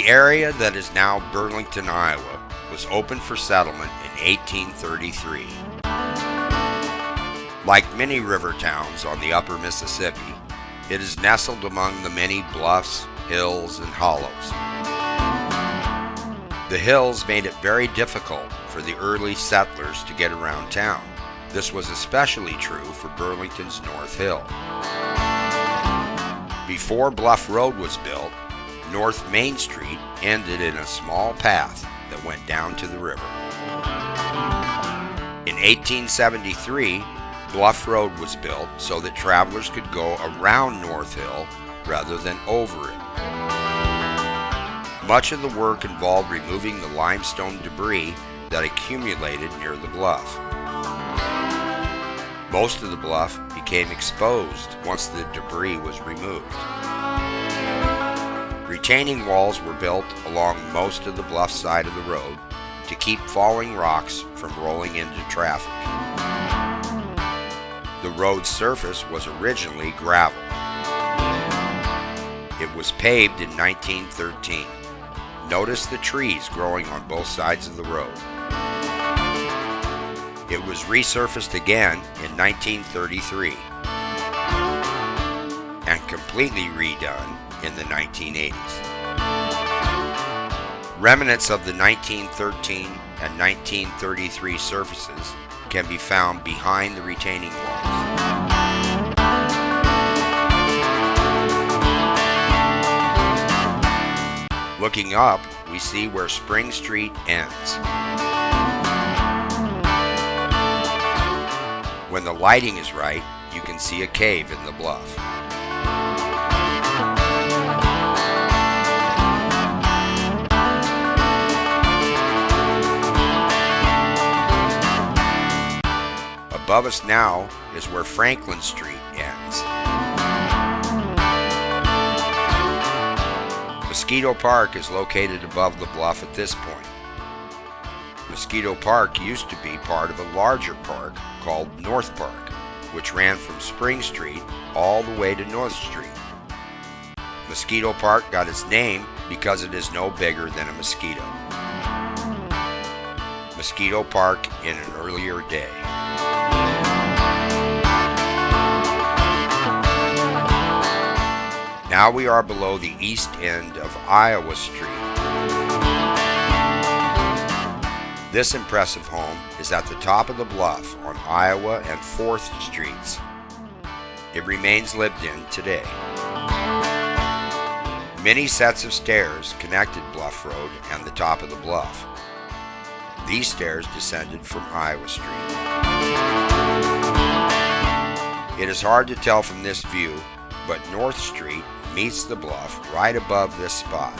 The area that is now Burlington, Iowa, was opened for settlement in 1833. Like many river towns on the upper Mississippi, it is nestled among the many bluffs, hills, and hollows. The hills made it very difficult for the early settlers to get around town. This was especially true for Burlington's North Hill. Before Bluff Road was built, North Main Street ended in a small path that went down to the river. In 1873, Bluff Road was built so that travelers could go around North Hill rather than over it. Much of the work involved removing the limestone debris that accumulated near the bluff. Most of the bluff became exposed once the debris was removed. Retaining walls were built along most of the bluff side of the road to keep falling rocks from rolling into traffic. The road's surface was originally gravel. It was paved in 1913. Notice the trees growing on both sides of the road. It was resurfaced again in 1933 and completely redone in the 1980s. Remnants of the 1913 and 1933 surfaces can be found behind the retaining walls. Looking up, we see where Spring Street ends. When the lighting is right, you can see a cave in the bluff. Above us now is where Franklin Street ends. Mosquito Park is located above the bluff at this point. Mosquito Park used to be part of a larger park called North Park, which ran from Spring Street all the way to North Street. Mosquito Park got its name because it is no bigger than a mosquito. Mosquito Park in an earlier day. Now we are below the east end of Iowa Street. This impressive home is at the top of the bluff on Iowa and 4th Streets. It remains lived in today. Many sets of stairs connected Bluff Road and the top of the bluff. These stairs descended from Iowa Street. It is hard to tell from this view, but North Street meets the bluff right above this spot.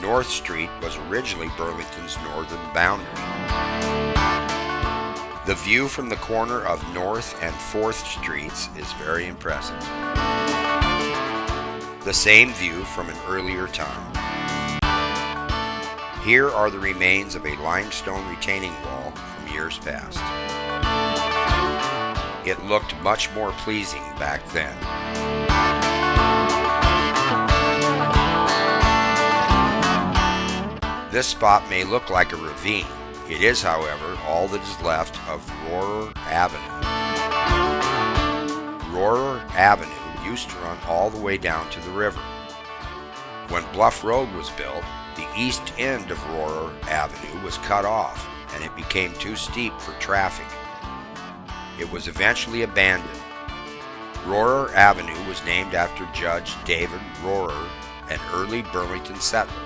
North Street was originally Burlington's northern boundary. The view from the corner of North and 4th Streets is very impressive. The same view from an earlier time. Here are the remains of a limestone retaining wall from years past. It looked much more pleasing back then. This spot may look like a ravine. It is, however, all that is left of Rohrer Avenue. Rohrer Avenue used to run all the way down to the river. When Bluff Road was built, the east end of Rohrer Avenue was cut off and it became too steep for traffic. It was eventually abandoned. Rohrer Avenue was named after Judge David Rohrer, an early Burlington settler.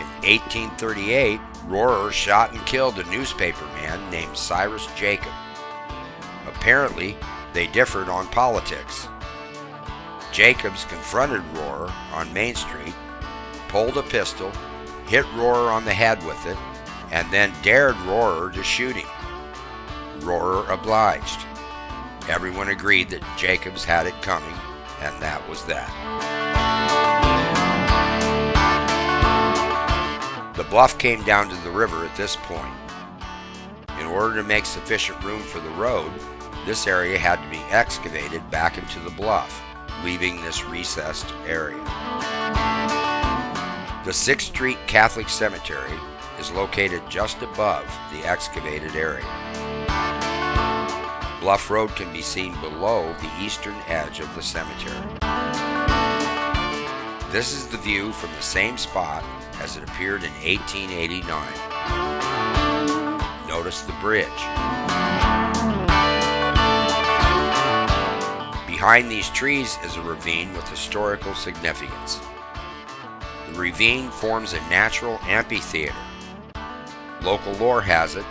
In 1838, Rohrer shot and killed a newspaper man named Cyrus Jacob. Apparently, they differed on politics. Jacobs confronted Rohrer on Main Street, pulled a pistol, hit Rohrer on the head with it, and then dared Rohrer to shoot him. Rohrer obliged. Everyone agreed that Jacobs had it coming, and that was that. The bluff came down to the river at this point. In order to make sufficient room for the road, this area had to be excavated back into the bluff. leaving this recessed area. The 6th Street Catholic Cemetery is located just above the excavated area. Bluff Road can be seen below the eastern edge of the cemetery. This is the view from the same spot as it appeared in 1889. Notice the bridge. Behind these trees is a ravine with historical significance. The ravine forms a natural amphitheater. Local lore has it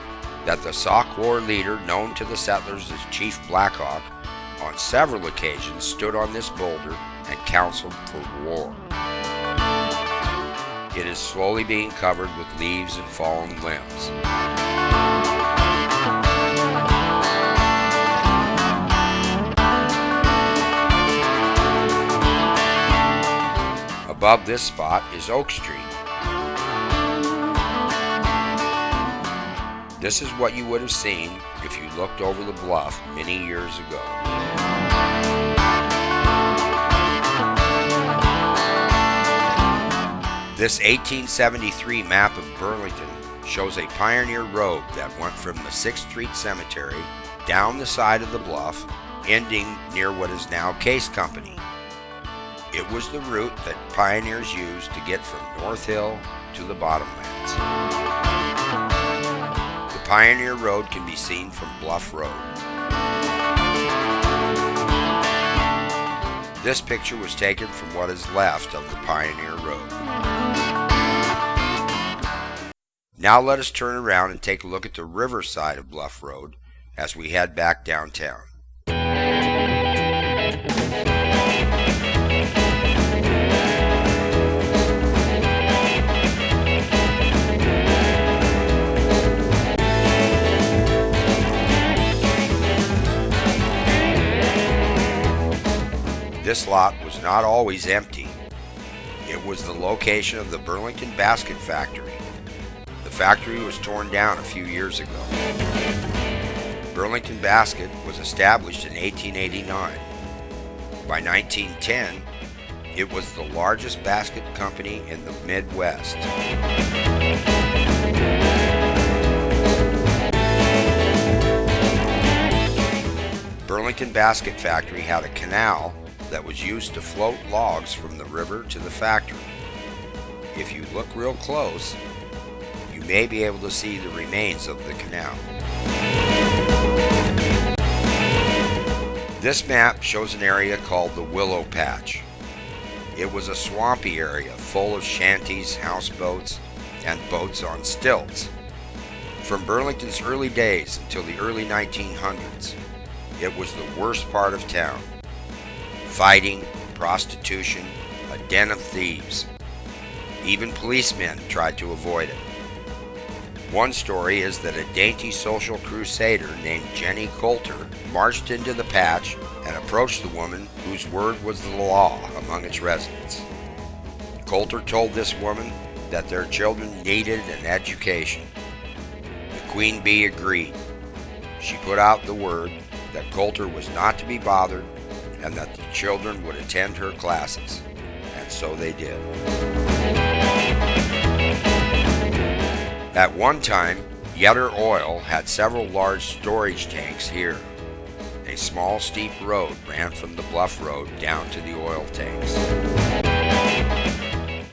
that the Sauk War leader, known to the settlers as Chief Blackhawk, on several occasions stood on this boulder and counseled for war. It is slowly being covered with leaves and fallen limbs. Above this spot is Oak Street. This is what you would have seen if you looked over the bluff many years ago. This 1873 map of Burlington shows a pioneer road that went from the 6th Street Cemetery down the side of the bluff, ending near what is now Case Company. It was the route that pioneers used to get from North Hill to the Bottomlands. The Pioneer Road can be seen from Bluff Road. This picture was taken from what is left of the Pioneer Road. Now let us turn around and take a look at the river side of Bluff Road as we head back downtown. This lot was not always empty. It was the location of the Burlington Basket Factory. The factory was torn down a few years ago. Burlington Basket was established in 1889. By 1910, it was the largest basket company in the Midwest. Burlington Basket Factory had a canal that was used to float logs from the river to the factory. If you look real close, you may be able to see the remains of the canal. This map shows an area called the Willow Patch. It was a swampy area full of shanties, houseboats, and boats on stilts. From Burlington's early days until the early 1900s, it was the worst part of town. Fighting, prostitution, a den of thieves. Even policemen tried to avoid it. One story is that a dainty social crusader named Jenny Coulter marched into the patch and approached the woman whose word was the law among its residents. Coulter told this woman that their children needed an education. The queen bee agreed. She put out the word that Coulter was not to be bothered and that the children would attend her classes, and so they did. At one time, Yetter Oil had several large storage tanks here. A small steep road ran from the Bluff Road down to the oil tanks.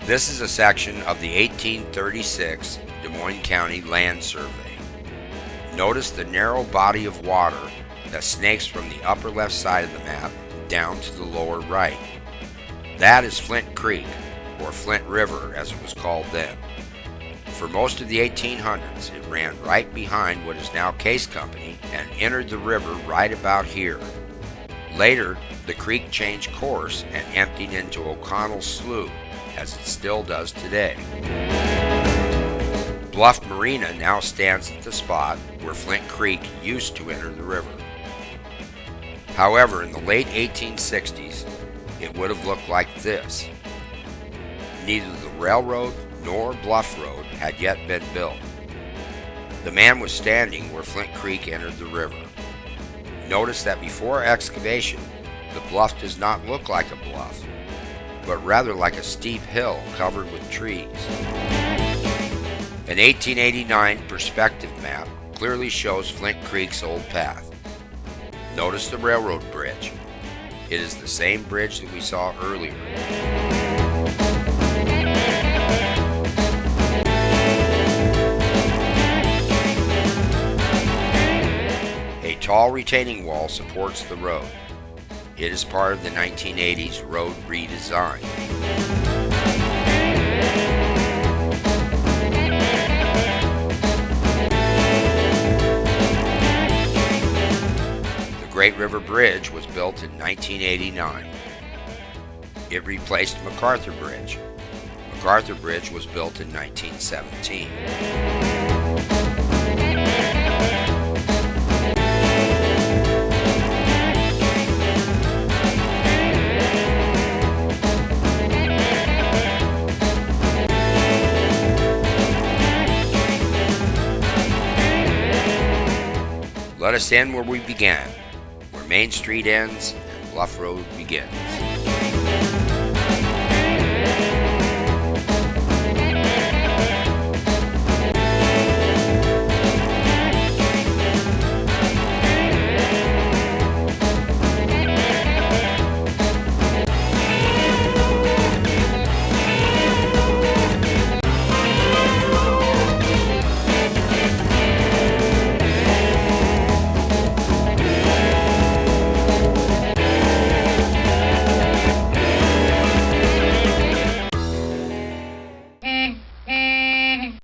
This is a section of the 1836 Des Moines County Land Survey. Notice the narrow body of water that snakes from the upper left side of the map down to the lower right. That is Flint Creek, or Flint River as it was called then. For most of the 1800s, it ran right behind what is now Case Company and entered the river right about here. Later, the creek changed course and emptied into O'Connell Slough, as it still does today. Bluff Marina now stands at the spot where Flint Creek used to enter the river. However, in the late 1860s, it would have looked like this. Neither the railroad nor Bluff Road had yet been built. The man was standing where Flint Creek entered the river. Notice that before excavation, The bluff does not look like a bluff, but rather like a steep hill covered with trees. An 1889 perspective map clearly shows Flint Creek's old path. Notice the railroad bridge. It is the same bridge that we saw earlier. A tall retaining wall supports the road. It is part of the 1980s road redesign. The Great River Bridge was built in 1989. It replaced MacArthur Bridge. MacArthur Bridge was built in 1917. Let us end where we began, where Main Street ends and Bluff Road begins.